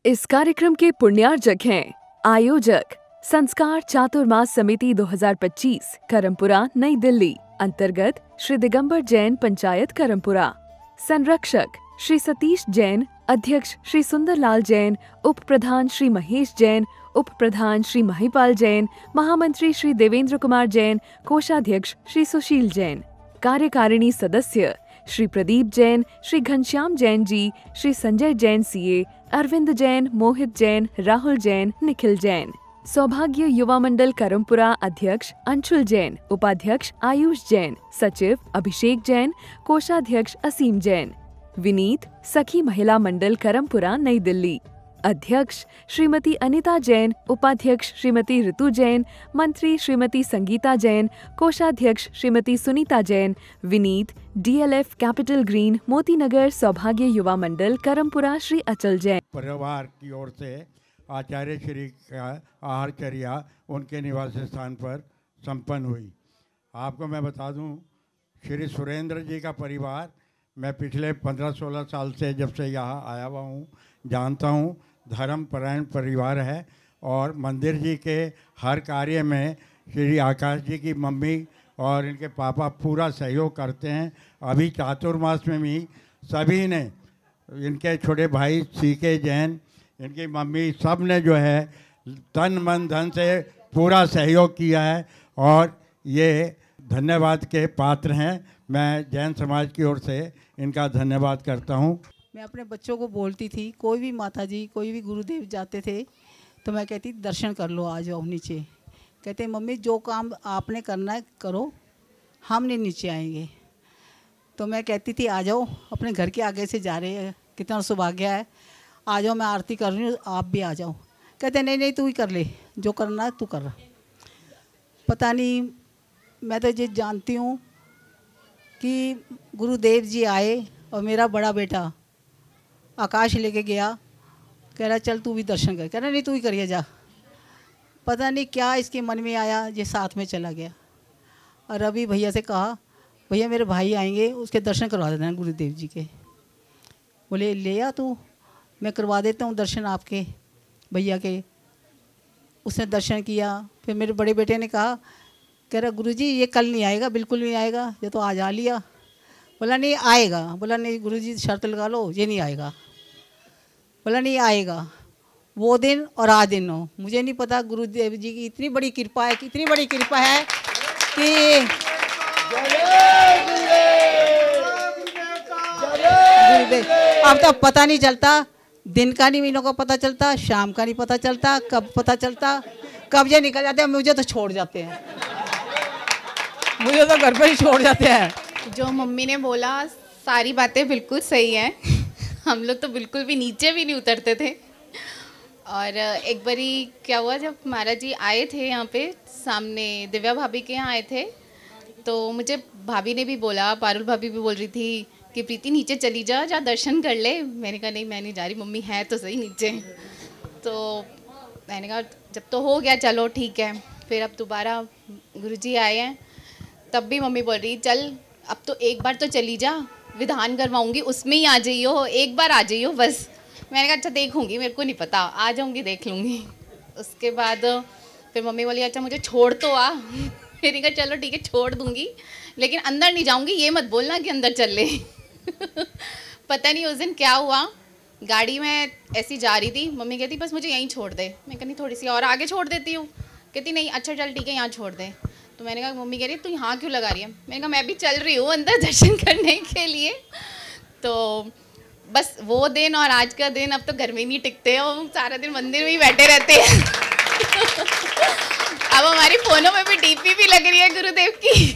इस कार्यक्रम के पुण्यार्जक हैं आयोजक संस्कार चातुर्मास समिति 2025 करमपुरा नई दिल्ली अंतर्गत श्री दिगंबर जैन पंचायत करमपुरा। संरक्षक श्री सतीश जैन, अध्यक्ष श्री सुंदरलाल जैन, उप प्रधान श्री महेश जैन, उप प्रधान श्री महिपाल जैन, महामंत्री श्री देवेंद्र कुमार जैन, कोषाध्यक्ष श्री सुशील जैन। कार्यकारिणी सदस्य श्री प्रदीप जैन, श्री घनश्याम जैन जी, श्री संजय जैन सीए, अरविंद जैन, मोहित जैन, राहुल जैन, निखिल जैन। सौभाग्य युवा मंडल करमपुरा अध्यक्ष अंशुल जैन, उपाध्यक्ष आयुष जैन, सचिव अभिषेक जैन, कोषाध्यक्ष असीम जैन। विनीत सखी महिला मंडल करमपुरा नई दिल्ली अध्यक्ष श्रीमती अनिता जैन, उपाध्यक्ष श्रीमती ऋतु जैन, मंत्री श्रीमती संगीता जैन, कोषाध्यक्ष Shrimati Sunita Jain. Vineet DLF capital green Motinagar सौभाग्य युवा मंडल करमपुरा श्री अचल जैन। परिवार की ओर से आचार्य श्री का आहारचर्या उनके निवास स्थान पर संपन्न हुई। आपको मैं बता दूं, श्री सुरेंद्र जी का परिवार मैं पिछले 15-16 साल से जब से यहाँ आया हुआ हूँ जानता हूँ। धर्मपरायण परिवार है और मंदिर जी के हर कार्य में श्री आकाश जी की मम्मी और इनके पापा पूरा सहयोग करते हैं। अभी चातुर्मास में भी सभी ने, इनके छोटे भाई सीके जैन, इनकी मम्मी, सब ने जो है तन मन धन से पूरा सहयोग किया है और ये धन्यवाद के पात्र हैं। मैं जैन समाज की ओर से इनका धन्यवाद करता हूँ। मैं अपने बच्चों को बोलती थी, कोई भी माता जी, कोई भी गुरुदेव जाते थे तो मैं कहती दर्शन कर लो, आ जाओ नीचे। कहते मम्मी जो काम आपने करना है करो, हम नहीं नीचे आएंगे। तो मैं कहती थी आ जाओ, अपने घर के आगे से जा रहे हैं, कितना सौभाग्य है, आ जाओ, मैं आरती कर रही हूँ, आप भी आ जाओ। कहते नहीं नहीं तू ही कर ले, जो करना है तू कर। पता नहीं, मैं तो ये जानती हूँ कि गुरुदेव जी आए और मेरा बड़ा बेटा आकाश लेके गया, कह रहा चल तू भी दर्शन कर, कह रहा नहीं तू ही करिए जा। पता नहीं क्या इसके मन में आया, ये साथ में चला गया। और अभी भैया से कहा, भैया मेरे भाई आएंगे, उसके दर्शन करवा देना गुरुदेव जी के। बोले ले आ तू, मैं करवा देता हूँ दर्शन आपके भैया के। उसने दर्शन किया। फिर मेरे बड़े बेटे ने कहा, कह रहा गुरुजी ये कल नहीं आएगा, बिल्कुल नहीं आएगा, ये तो आज आ लिया। बोला नहीं आएगा। बोला नहीं गुरुजी शर्त लगा लो, ये नहीं आएगा। बोला नहीं आएगा। वो दिन और आज दिन हो, मुझे नहीं पता गुरुदेव जी की इतनी बड़ी कृपा है, कितनी बड़ी कृपा है कि गुरुदेव, अब तो पता नहीं चलता, दिन का नहीं महीनों का पता चलता, शाम का नहीं पता चलता, कब पता चलता, कब ये निकल जाते हैं। मुझे तो छोड़ जाते हैं, मुझे तो घर पर ही छोड़ जाते हैं। जो मम्मी ने बोला सारी बातें बिल्कुल सही हैं। हम लोग तो बिल्कुल भी नीचे भी नहीं उतरते थे। और एक बारी क्या हुआ, जब महाराज जी आए थे यहाँ पे सामने, दिव्या भाभी के यहाँ आए थे, तो मुझे भाभी ने भी बोला, पारुल भाभी भी बोल रही थी कि प्रीति नीचे चली जा, जा दर्शन कर ले। मैंने कहा नहीं मैं नहीं जा रही, मम्मी है तो सही नीचे। तो मैंने कहा जब तो हो गया चलो ठीक है। फिर अब दोबारा गुरुजी आए हैं, तब भी मम्मी बोल रही चल अब तो एक बार तो चली जा, विधान करवाऊंगी उसमें ही आ जाइयो, एक बार आ जाइयो बस। मैंने कहा अच्छा देखूंगी, मेरे को नहीं पता, आ जाऊंगी देख लूँगी। उसके बाद फिर मम्मी बोली अच्छा मुझे छोड़ तो आ। मैंने कहा चलो ठीक है छोड़ दूंगी, लेकिन अंदर नहीं जाऊंगी, ये मत बोलना कि अंदर चल ले। पता नहीं उस दिन क्या हुआ, गाड़ी में ऐसी जा रही थी, मम्मी कहती बस मुझे यहीं छोड़ दे। मैं कहती थोड़ी सी और आगे छोड़ देती हूँ। कहती नहीं अच्छा चल ठीक है यहाँ छोड़ दे। तो मैंने कहा मम्मी कह रही तू यहाँ क्यों लगा रही है। मैंने कहा मैं भी चल रही हूँ अंदर दर्शन करने के लिए। तो बस वो दिन और आज का दिन अब तो घर में ही नहीं टिकते हैं, हम सारा दिन मंदिर में ही बैठे रहते हैं। अब हमारी फ़ोनों में भी डीपी भी लग रही है गुरुदेव की।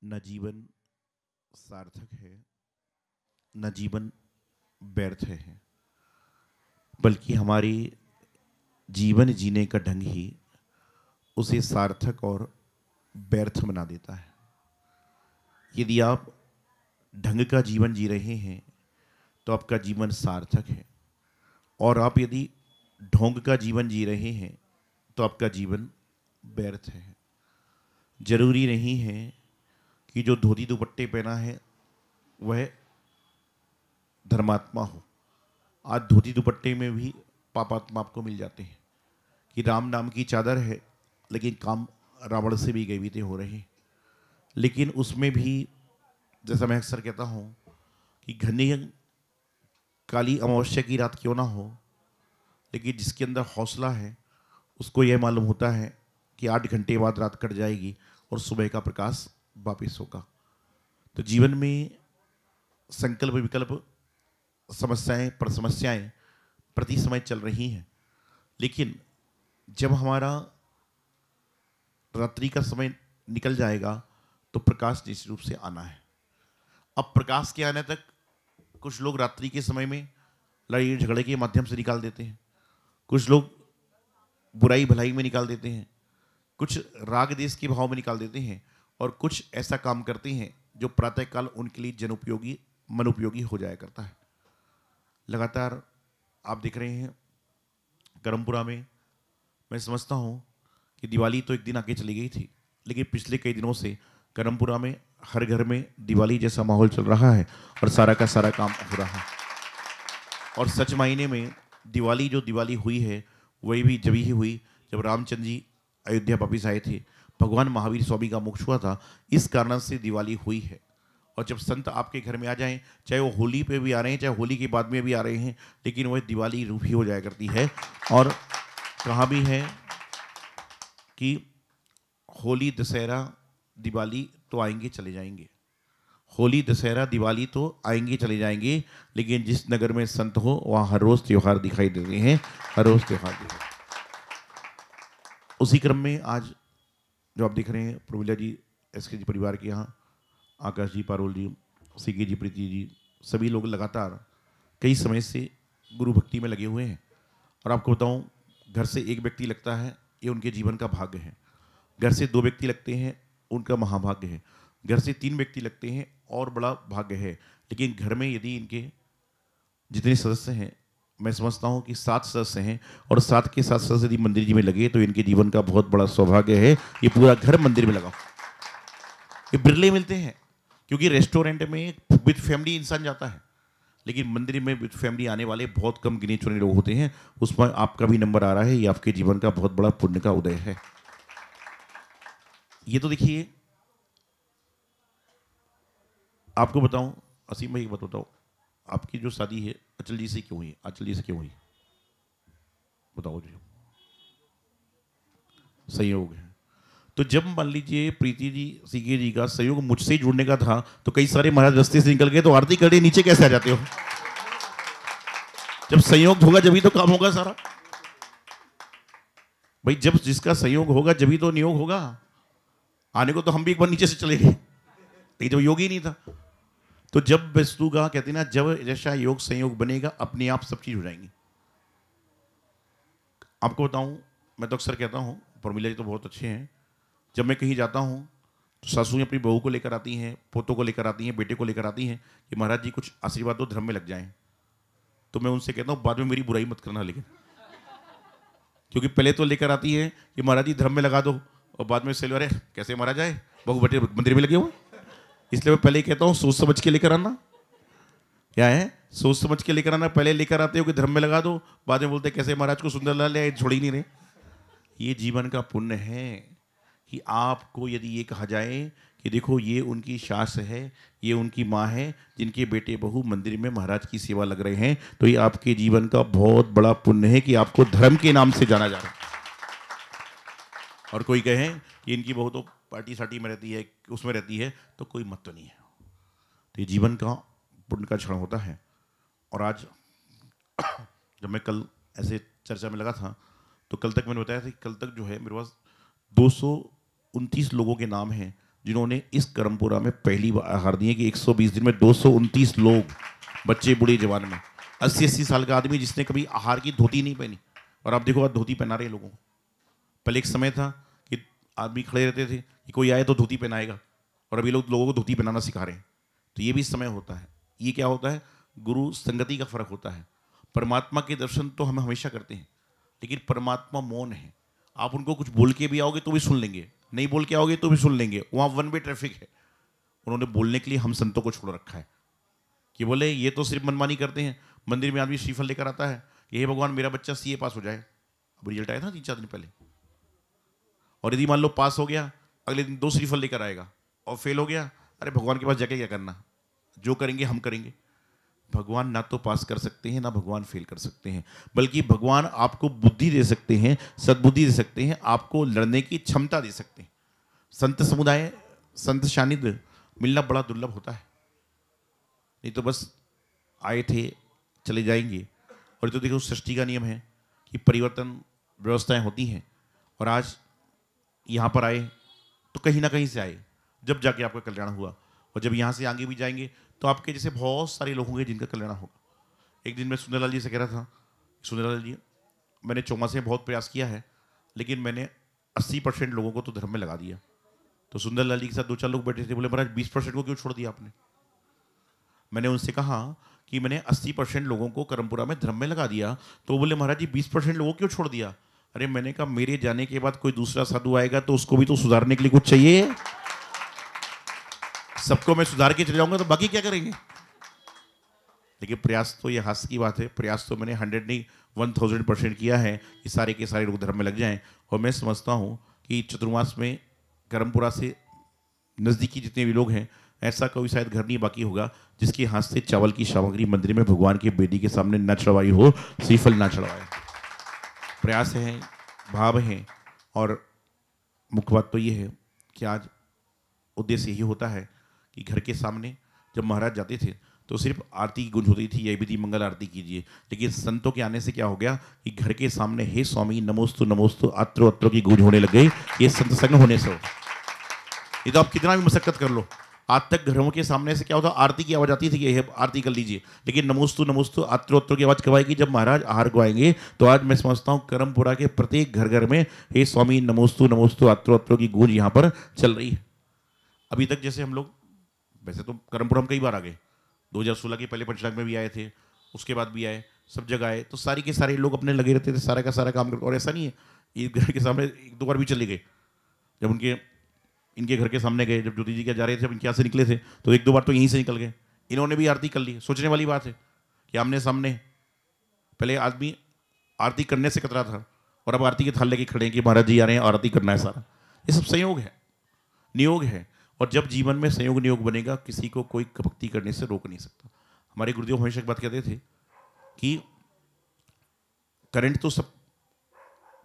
न जीवन सार्थक है, न जीवन व्यर्थ है, बल्कि हमारे जीवन जीने का ढंग ही उसे सार्थक और व्यर्थ बना देता है। यदि आप ढंग का जीवन जी रहे हैं तो आपका जीवन सार्थक है, और आप यदि ढोंग का जीवन जी रहे हैं तो आपका जीवन व्यर्थ है। जरूरी नहीं है कि जो धोती दुपट्टे पहना है वह धर्मात्मा हो। आज धोती दुपट्टे में भी पापात्मा आपको मिल जाते हैं कि राम नाम की चादर है लेकिन काम रावण से भी गैवित हो रहे हैं। लेकिन उसमें भी जैसा मैं अक्सर कहता हूँ कि घनी काली अमावस्या की रात क्यों ना हो, लेकिन जिसके अंदर हौसला है उसको यह मालूम होता है कि 8 घंटे बाद रात कट जाएगी और सुबह का प्रकाश वापिस होगा। तो जीवन में संकल्प विकल्प समस्याएं पर समस्याएं प्रति समय चल रही हैं, लेकिन जब हमारा रात्रि का समय निकल जाएगा तो प्रकाश निश्चित रूप से आना है। अब प्रकाश के आने तक कुछ लोग रात्रि के समय में लड़ाई झगड़े के माध्यम से निकाल देते हैं, कुछ लोग बुराई भलाई में निकाल देते हैं, कुछ राग देश के भाव में निकाल देते हैं, और कुछ ऐसा काम करते हैं जो प्रातःकाल उनके लिए जनोपयोगी मनोपयोगी हो जाया करता है। लगातार आप देख रहे हैं करमपुरा में, मैं समझता हूँ कि दिवाली तो एक दिन आगे चली गई थी, लेकिन पिछले कई दिनों से करमपुरा में हर घर में दिवाली जैसा माहौल चल रहा है और सारा का सारा काम हो रहा है। और सच मायने में दिवाली जो दिवाली हुई है वही भी जब ही हुई जब रामचंद्र जी अयोध्या वापिस आए थे, भगवान महावीर स्वामी का मोक्ष हुआ था, इस कारण से दिवाली हुई है। और जब संत आपके घर में आ जाएं, चाहे वो होली पे भी आ रहे हैं चाहे होली के बाद में भी आ रहे हैं, लेकिन वह दिवाली रूप ही हो जाया करती है। और कहाँ भी है कि होली दशहरा दिवाली तो आएंगे चले जाएंगे, होली दशहरा दिवाली तो आएंगे चले जाएंगे, लेकिन जिस नगर में संत हो वहाँ हर रोज़ त्यौहार दिखाई देते हैं, हर रोज़ त्यौहार दिखाई। उसी क्रम में आज जो आप देख रहे हैं प्रमिला जी एसके जी परिवार के यहाँ, आकाश जी पारोल जी, सीके जी, प्रीति जी, सभी लोग लगातार कई समय से गुरु भक्ति में लगे हुए हैं। और आपको बताऊं, घर से एक व्यक्ति लगता है ये उनके जीवन का भाग्य है, घर से 2 व्यक्ति लगते हैं उनका महाभाग्य है, घर से 3 व्यक्ति लगते हैं और बड़ा भाग्य है। लेकिन घर में यदि इनके जितने सदस्य हैं, मैं समझता हूं कि 7 सदस्य हैं और 7 के 7 सदस्य यदि मंदिर जी में लगे तो इनके जीवन का बहुत बड़ा सौभाग्य है। ये पूरा घर मंदिर में लगा, ये बिरले मिलते हैं, क्योंकि रेस्टोरेंट में विद फैमिली इंसान जाता है, लेकिन मंदिर में विद फैमिली आने वाले बहुत कम गिने चुने लोग होते हैं। उसमें आपका भी नंबर आ रहा है, ये आपके जीवन का बहुत बड़ा पुण्य का उदय है। ये तो देखिए, आपको बताऊं असीम भाई, एक बात बताओ, आपकी जो शादी है अचल जी से क्यों हुई? अचल जी से क्यों हुई बताओ जी। संयोग है। तो जब मान लीजिए प्रीति जी सीके जी का संयोग मुझसे जुड़ने का था तो कई सारे महाराज रास्ते से निकल गए, तो आरती करने नीचे कैसे आ जाते हो? जब संयोग होगा जब ही तो काम होगा सारा भाई। जब जिसका संयोग होगा जब ही तो नियोग होगा। आने को तो हम भी एक बार नीचे से चले गए, लेकिन जब योग ही नहीं था। तो जब वस्तु का कहते हैं ना, जब जैसा योग संयोग बनेगा अपने आप सब चीज हो जाएंगी। आपको बताऊं, मैं तो अक्सर कहता हूं, प्रमिला जी तो बहुत अच्छे हैं, जब मैं कहीं जाता हूं तो सासू अपनी बहू को लेकर आती हैं, पोतों को लेकर आती हैं, बेटे को लेकर आती हैं कि महाराज जी कुछ आशीर्वाद दो, धर्म में लग जाएं। तो मैं उनसे कहता हूं बाद में मेरी बुराई मत करना, लेकिन क्योंकि पहले तो लेकर आती है कि महाराज जी धर्म में लगा दो, और बाद में सेल अरे कैसे महाराज आए बहू बेटे मंदिर में लगे हुए। इसलिए मैं पहले ही कहता हूँ सोच समझ के लेकर आना। क्या है? सोच समझ के लेकर आना। पहले लेकर आते हो कि धर्म में लगा दो, बाद में बोलते कैसे महाराज को सुंदर लाल है, छोड़ ही नहीं रहे। ये जीवन का पुण्य है कि आपको यदि ये कहा जाए कि देखो ये उनकी सास है, ये उनकी माँ है, जिनके बेटे बहू मंदिर में महाराज की सेवा लग रहे हैं, तो ये आपके जीवन का बहुत बड़ा पुण्य है कि आपको धर्म के नाम से जाना जा रहा है। और कोई कहे कि इनकी बहू तो पार्टी साटी में रहती है, उसमें रहती है, तो कोई मत तो नहीं है। तो ये जीवन का पुण्य का क्षण होता है। और आज जब मैं कल ऐसे चर्चा में लगा था तो कल तक मैंने बताया था कि कल तक जो है मेरे पास 229 लोगों के नाम हैं जिन्होंने इस करमपुरा में पहली बार आहार दिए। कि 120 दिन में 229 लोग, बच्चे बूढ़े जवान में, 80-80 साल का आदमी जिसने कभी आहार की धोती नहीं पहनी, और आप देखो आज धोती पहना रहे लोगों को। पहले एक समय था कि आदमी खड़े रहते थे कि कोई आए तो धोती पहनाएगा, और अभी लोगों को धोती पहनाना सिखा रहे हैं। तो ये भी समय होता है। ये क्या होता है? गुरु संगति का फर्क होता है। परमात्मा के दर्शन तो हम हमेशा करते हैं, लेकिन परमात्मा मौन है। आप उनको कुछ बोल के भी आओगे तो भी सुन लेंगे, नहीं बोल के आओगे तो भी सुन लेंगे। वहाँ वन वे ट्रैफिक है। उन्होंने बोलने के लिए हम संतों को छोड़ रखा है कि बोले ये तो सिर्फ मनमानी करते हैं। मंदिर में आदमी श्रीफल लेकर आता है कि हे भगवान मेरा बच्चा सीए पास हो जाए। अब रिजल्ट आया था 3-4 दिन पहले, और यदि मान लो पास हो गया, अगले दिन 2 श्रीफल लेकर आएगा, और फेल हो गया, अरे भगवान के पास जाके क्या करना, जो करेंगे हम करेंगे। भगवान ना तो पास कर सकते हैं, ना भगवान फेल कर सकते हैं, बल्कि भगवान आपको बुद्धि दे सकते हैं, सद्बुद्धि दे सकते हैं, आपको लड़ने की क्षमता दे सकते हैं। संत समुदाय, संत सानिध्य मिलना बड़ा दुर्लभ होता है। नहीं तो बस आए थे चले जाएंगे। और तो देखो सृष्टि का नियम है कि परिवर्तन व्यवस्थाएं होती हैं, और आज यहाँ पर आए तो कहीं ना कहीं से आए, जब जाके आपका कल्याण हुआ। और जब यहाँ से आगे भी जाएंगे तो आपके जैसे बहुत सारे लोग होंगे जिनका कल्याण होगा। एक दिन मैं सुंदरलाल जी से कह रहा था, सुंदरलाल जी मैंने चौमासे में बहुत प्रयास किया है, लेकिन मैंने 80% लोगों को तो धर्म में लगा दिया। तो सुंदरलाल जी के साथ 2-4 लोग बैठे थे, बोले महाराज 20% को क्यों छोड़ दिया आपने। मैंने उनसे कहा कि मैंने 80% लोगों को करमपुरा में धर्म में लगा दिया। तो बोले महाराज जी 20% लोगों को क्यों छोड़ दिया। अरे मैंने कहा मेरे जाने के बाद कोई दूसरा साधु आएगा तो उसको भी तो सुधारने के लिए कुछ चाहिए। सबको मैं सुधार के चले जाऊंगा तो बाकी क्या करेंगे। लेकिन प्रयास तो ये हास्य की बात है, प्रयास तो मैंने 100 नहीं 1000% किया है कि सारे के सारे लोग धर्म में लग जाएं। और मैं समझता हूँ कि चतुर्मास में करमपुरा से नज़दीकी जितने भी लोग हैं, ऐसा कोई शायद घर नहीं बाकी होगा जिसके हाथ से चावल की सामग्री मंदिर में भगवान के बेदी के सामने न चढ़वाई हो, श्रीफल न चढ़वाए। प्रयास है, भाव है, और मुख्य बात तो ये है कि आज उद्देश्य यही होता है कि घर के सामने जब महाराज जाते थे तो सिर्फ आरती की गूंज होती थी, यह विधि मंगल आरती कीजिए। लेकिन संतों के आने से क्या हो गया कि घर के सामने हे स्वामी नमोस्तु नमोस्तु अत्रो अत्रो की गूंज होने लग गई। ये संत संग होने से हो। ये तो आप कितना भी मशक्कत कर लो, आज तक घरों के सामने से क्या होता, आरती की आवाज़ आती थी कि आरती कर लीजिए, लेकिन नमोस्तु नमोस्तु अत्रो अत्रो की आवाज़ कब आएगी, जब महाराज आहार गवाएंगे। तो आज मैं समझता हूँ करमपुरा के प्रत्येक घर घर में हे स्वामी नमोस्तु नमोस्तु अत्रो अत्रो की गूंज यहाँ पर चल रही है। अभी तक जैसे हम लोग, वैसे तो करमपुरा हम कई बार आ गए, 2016 के पहले पंचनाग में भी आए थे, उसके बाद भी आए, सब जगह आए, तो सारी के सारे लोग अपने लगे रहते थे, सारा का सारा काम करते। और ऐसा नहीं है, एक घर के सामने 1-2 बार भी चले गए। जब इनके घर के सामने गए, जब ज्योति जी क्या जा रहे थे, जब इनके यहाँ से निकले थे, तो 1-2 बार तो यहीं से निकल गए। इन्होंने भी आरती कर ली। सोचने वाली बात है कि आमने सामने पहले आदमी आरती करने से कतरा था, और अब आरती के थाल लेके खड़े हैं कि महाराज जी आ रहे हैं, आरती करना है। सारा ये सब संयोग है, नियोग है। और जब जीवन में संयोग नियोग बनेगा, किसी को कोई भक्ति करने से रोक नहीं सकता। हमारे गुरुदेव हमेशा एक बात कहते थे कि करंट तो सब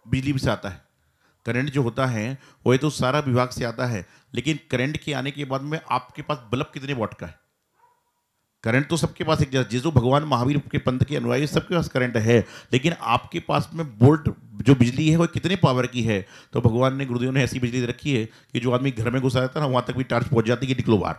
बिजली से आता है, करंट जो होता है वो तो सारा विभाग से आता है, लेकिन करंट के आने के बाद में आपके पास बल्ब कितने वॉट का है। करंट तो सबके पास एक जैसा, जो भगवान महावीर के पंथ के अनुयायी सबके पास करंट है, लेकिन आपके पास में वोल्ट जो बिजली है वो कितने पावर की है। तो भगवान ने, गुरुदेव ने ऐसी बिजली रखी है कि जो आदमी घर में घुसा जाता है ना, वहाँ तक भी टार्च पहुँच जाती है कि निकलो बाहर,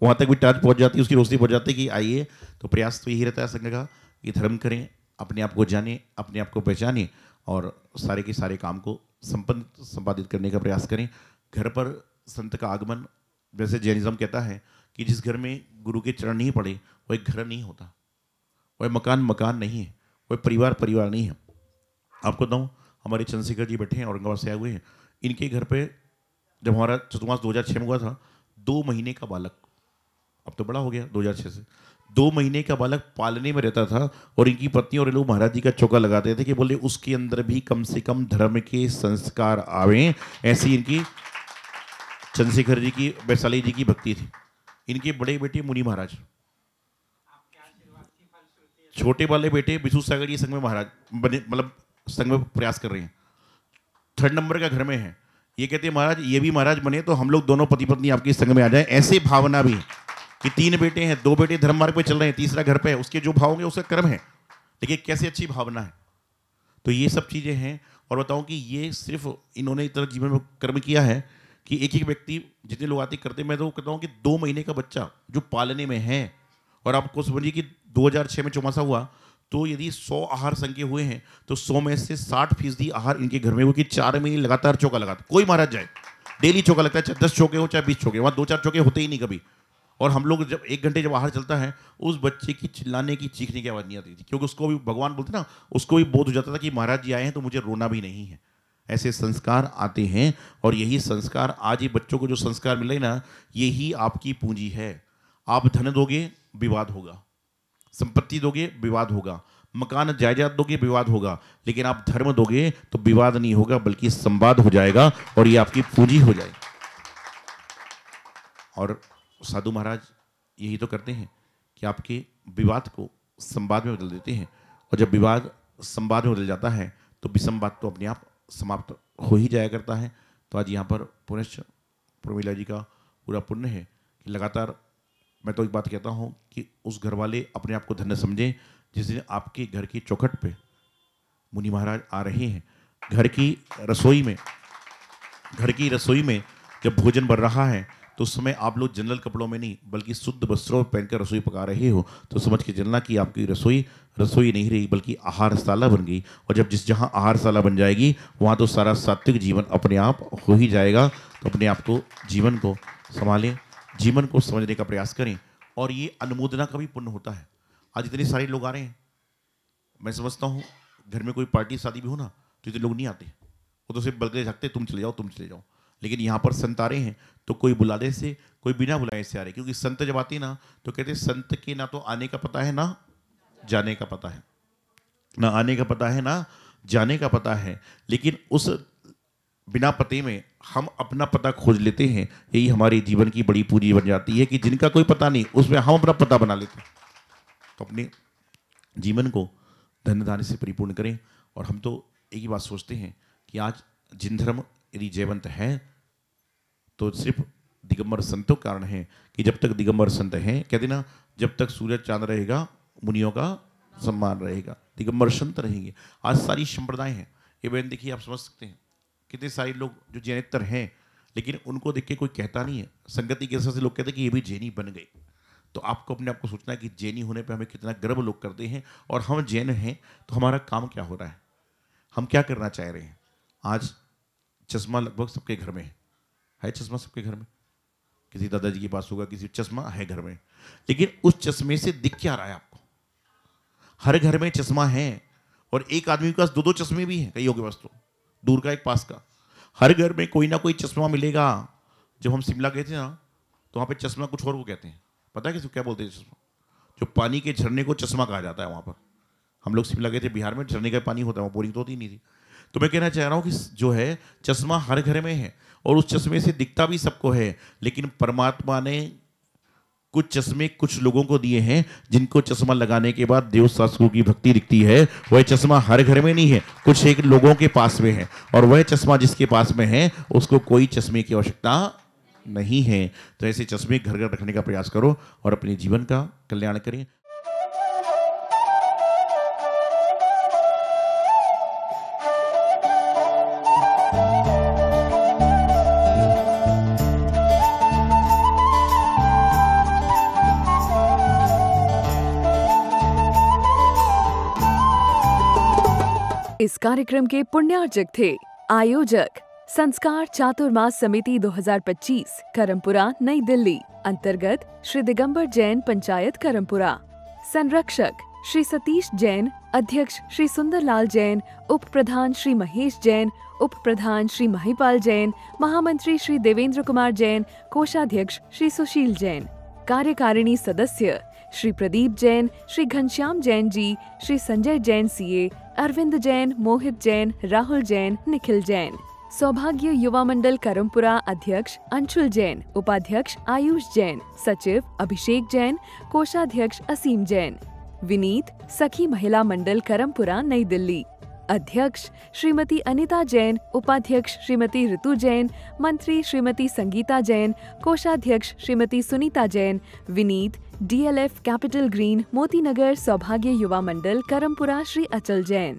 वहाँ तक भी टार्च पहुँच जाती है, उसकी रोशनी पहुँच जाती है कि आइए। तो प्रयास तो यही रहता है संघ का कि धर्म करें, अपने आप को जाने, अपने आप को पहचानें, और सारे के सारे काम को संपादित करने का प्रयास करें। घर पर संत का आगमन, जैसे जैनिज्म कहता है कि जिस घर में गुरु के चरण नहीं पड़े वो एक घर नहीं होता, वह मकान नहीं है, वह परिवार नहीं है। आपको बताऊँ, हमारे चंद्रशेखर जी बैठे हैं, औरंगाबाद से आए हुए हैं। इनके घर पे जब हमारा चतुर्मास 2006 में हुआ था, 2 महीने का बालक, अब तो बड़ा हो गया 2006 से, 2 महीने का बालक पालने में रहता था। और इनकी पत्नी और लोग महाराज जी का चौका लगाते थे कि बोले उसके अंदर भी कम से कम धर्म के संस्कार आवे। ऐसी इनकी चंद्रशेखर जी की, वैशाली जी की भक्ति थी। इनके बड़े बेटे मुनि महाराज, छोटे वाले बेटे विशु सागर जी संघ में महाराज बने, मतलब संघ में प्रयास कर रहे हैं। 3rd नंबर का घर में है। ये कहते हैं महाराज ये भी महाराज बने तो हम लोग दोनों पति पत्नी आपके संघ में आ जाए। ऐसे भावना भी कि 3 बेटे हैं, 2 बेटे धर्म मार्ग पे चल रहे हैं, तीसरा घर पे है, उसके जो भाव होंगे उसका कर्म है। देखिए कैसे अच्छी भावना है। तो ये सब चीज़ें हैं। और बताऊं कि ये सिर्फ इन्होंने इतना जीवन में कर्म किया है कि एक व्यक्ति, जितने लोग आते करते, मैं तो कहता हूँ कि 2 महीने का बच्चा जो पालने में है, और आपको समझिए कि 2006 में चौमासा हुआ, तो यदि 100 आहार संख्य हुए हैं तो 100 में से 60% आहार इनके घर में हुए कि 4 महीने लगातार चौका लगाता। कोई महाराज जाए डेली चौका लगता है, चाहे 10 चौके हो चाहे 20 चौके, वहाँ 2-4 चौके होते ही नहीं कभी। और हम लोग जब 1 घंटे जब बाहर चलता है, उस बच्चे की चिल्लाने की, चीखने की आवाज़ नहीं आती थी, क्योंकि उसको भी भगवान बोलते ना, उसको भी बोध हो जाता था कि महाराज जी आए हैं तो मुझे रोना भी नहीं है। ऐसे संस्कार आते हैं, और यही संस्कार आज ये बच्चों को जो संस्कार मिले ना, यही आपकी पूंजी है। आप धन दोगे, विवाद होगा, संपत्ति दोगे, विवाद होगा, मकान जायदाद दोगे, विवाद होगा, लेकिन आप धर्म दोगे तो विवाद नहीं होगा, बल्कि संवाद हो जाएगा, और ये आपकी पूंजी हो जाएगी। और साधु महाराज यही तो करते हैं कि आपके विवाद को संवाद में बदल देते हैं, और जब विवाद संवाद में बदल जाता है तो विसंवाद तो अपने आप समाप्त हो ही जाया करता है। तो आज यहाँ पर पुनश्च प्रमिला जी का पूरा पुण्य है कि लगातार मैं तो एक बात कहता हूँ कि उस घर वाले अपने आप को धन्य समझें जिस दिन आपके घर की चौखट पे मुनि महाराज आ रहे हैं। घर की रसोई में जब भोजन बन रहा है तो उस समय आप लोग जनरल कपड़ों में नहीं बल्कि शुद्ध वस्त्रों में पहनकर रसोई पका रहे हो, तो समझ के चलना कि आपकी रसोई नहीं रही बल्कि आहारशाला बन गई। और जब जहाँ आहारशाला बन जाएगी वहाँ तो सारा सात्विक जीवन अपने आप हो ही जाएगा। तो अपने आप को, जीवन को संभालें, जीवन को समझने का प्रयास करें, और ये अनुमोदना का भी पुण्य होता है। आज इतने सारे लोग आ रहे हैं, मैं समझता हूँ घर में कोई पार्टी शादी भी हो ना तो इतने लोग नहीं आते, वो तो सिर्फ बलके झाकते तुम चले जाओ। लेकिन यहाँ पर संत आ रहे हैं तो कोई बुलाने से, कोई बिना बुलाए से आ रहे, क्योंकि संत जब आते हैं ना तो कहते हैं संत के ना तो आने का पता है ना जाने का पता है, ना आने का पता है ना जाने का पता है, लेकिन उस बिना पते में हम अपना पता खोज लेते हैं। यही हमारे जीवन की बड़ी पूंजी बन जाती है कि जिनका कोई पता नहीं उसमें हम अपना पता बना लेते हैं। तो अपने जीवन को धन्य धान्य से परिपूर्ण करें। और हम तो एक ही बात सोचते हैं कि आज जिन धर्म यदि जयवंत है तो सिर्फ दिगंबर संतों के कारण है कि जब तक दिगंबर संत हैं, कहते ना, जब तक सूरज चांद रहेगा मुनियों का सम्मान रहेगा, दिगंबर संत रहेंगे। आज सारी संप्रदाय हैं, ये बहन देखिए, आप समझ सकते हैं कितने सारे लोग जो जैनेतर हैं, लेकिन उनको देख के कोई कहता नहीं है। संगति के हिसाब से लोग कहते हैं कि ये भी जैनी बन गए। तो आपको अपने आप को सोचना है कि जैनी होने पे हमें कितना गर्व लोग करते हैं, और हम जैन हैं तो हमारा काम क्या हो रहा है, हम क्या करना चाह रहे हैं। आज चश्मा लगभग सबके घर में है चश्मा सबके घर में, किसी दादाजी के पास होगा, किसी चश्मा है घर में, लेकिन उस चश्मे से दिख क्या रहा है आपको। हर घर में चश्मा है, और एक आदमी के पास 2-2 चश्मे भी हैं, कईयों के पास तो दूर का एक पास का। हर घर में कोई ना कोई चश्मा मिलेगा। जब हम शिमला गए थे ना तो वहाँ पे चश्मा कुछ और को कहते हैं, पता है किसी क्या बोलते हैं चश्मा, जो पानी के झरने को चश्मा कहा जाता है। वहाँ पर हम लोग शिमला गए थे, बिहार में झरने का पानी होता है, वहाँ बोरिंग तो होती नहीं थी। तो मैं कहना चाह रहा हूँ कि जो है चश्मा हर घर में है, और उस चश्मे से दिखता भी सबको है, लेकिन परमात्मा ने कुछ चश्मे कुछ लोगों को दिए हैं जिनको चश्मा लगाने के बाद देव शास्त्रों की भक्ति दिखती है। वह चश्मा हर घर में नहीं है, कुछ एक लोगों के पास में है, और वह चश्मा जिसके पास में है उसको कोई चश्मे की आवश्यकता नहीं है। तो ऐसे चश्मे घर घर रखने का प्रयास करो और अपने जीवन का कल्याण करें। इस कार्यक्रम के पुण्यार्जक थे आयोजक संस्कार चातुर्मास समिति 2025 करमपुरा नई दिल्ली अंतर्गत श्री दिगंबर जैन पंचायत करमपुरा, संरक्षक श्री सतीश जैन, अध्यक्ष श्री सुंदरलाल जैन, उप प्रधान श्री महेश जैन, उप प्रधान श्री महिपाल जैन, महामंत्री श्री देवेंद्र कुमार जैन, कोषाध्यक्ष श्री सुशील जैन, कार्यकारिणी सदस्य श्री प्रदीप जैन, श्री घनश्याम जैन जी, श्री संजय जैन सीए, अरविंद जैन, मोहित जैन, राहुल जैन, निखिल जैन, सौभाग्य युवा मंडल करमपुरा अध्यक्ष अंशुल जैन, उपाध्यक्ष आयुष जैन, सचिव अभिषेक जैन, कोषाध्यक्ष असीम जैन, विनीत सखी महिला मंडल करमपुरा नई दिल्ली, अध्यक्ष श्रीमती अनिता जैन, उपाध्यक्ष श्रीमती ऋतु जैन, मंत्री श्रीमती संगीता जैन, कोषाध्यक्ष Shrimati Sunita Jain, Vineet DLF capital green Moti Nagar सौभाग्य युवा मंडल करमपुरा श्री अचल जैन।